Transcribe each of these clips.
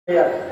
Iya.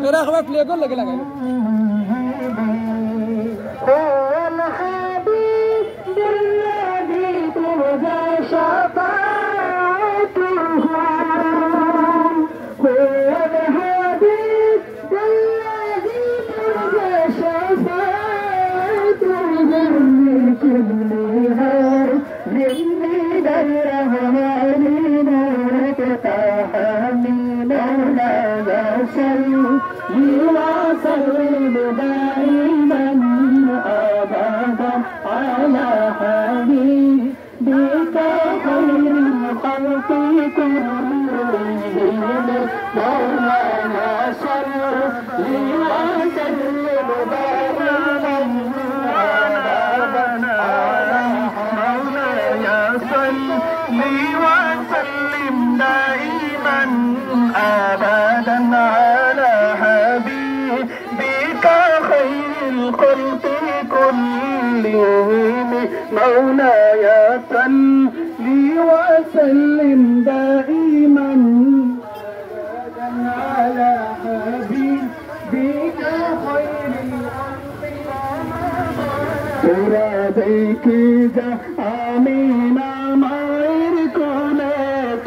मेरा खबर प्ले को लगे लगा أبدا على حبيبك خير الخلق كلهم مولاي صلي وسلم دائما أبدا على حبيبك خير الخلق ترابيك جا آمين ماير كونت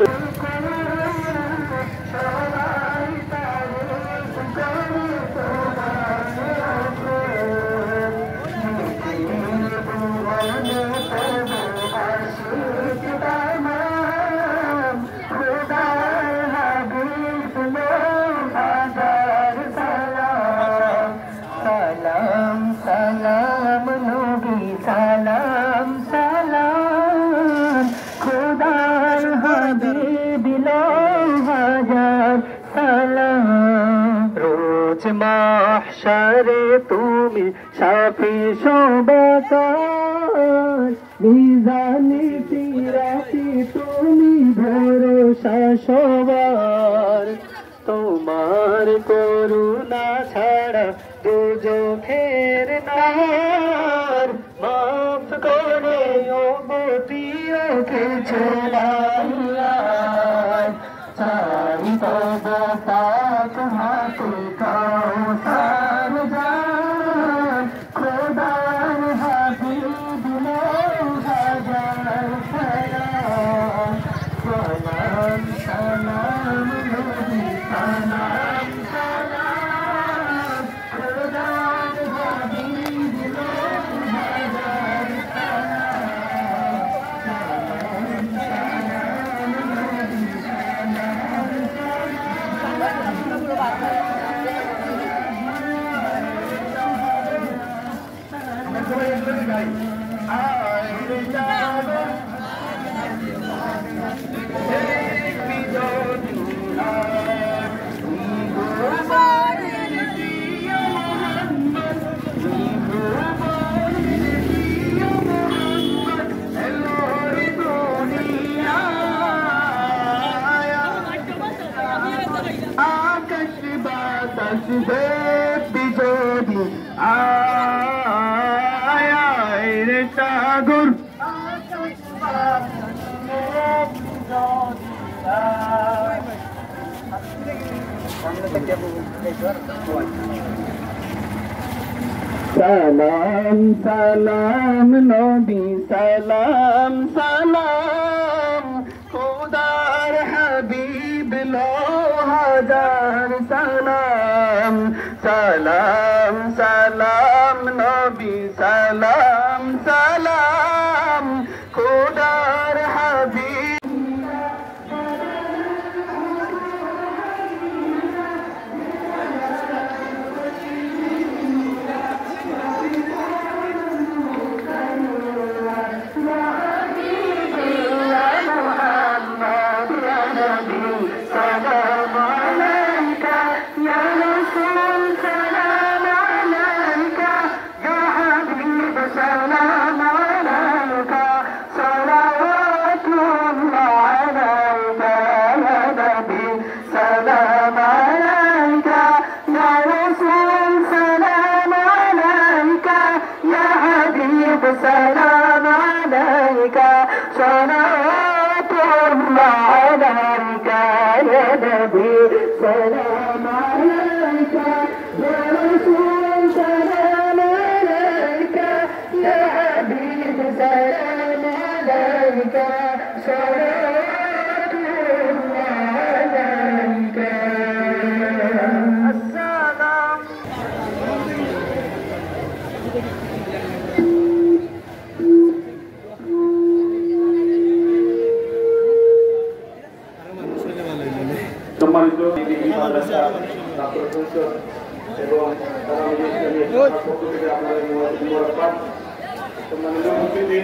মাহশারে তুমি শাফি সবাকার মিজানে তিরাতি তুমি ভরসা সবার তোমার করুণা ছাড়া দুজখের নার মাফ করে ও প্রিয় কিছু নাই চাই তব পাক হাতে কাউসার জান খোদার হাবিব হাজার সালাম সালাম সালাম নবী সালাম সালাম খোদার হাবিব হাজার সালাম সালাম সালাম নবী বিজোদি আয় রে সাগর সালাম সালাম নবী সালাম সালাম খোদার হাবিব লো হাজার সালাম সালাম সালাম নবী সালাম সালাম খোদার হাবিব سلام عليك صلوات الله عليك يا نبي سلام عليك يا رسول سلام عليك يا حبيب سلام عليك صلوات الله عليك السلام সম্মানিত মাদ্রাসা ছাত্র পরিষদ এবং পক্ষ থেকে আপনাদের মোবারকবাদ। সম্মানিত উপস্থিতি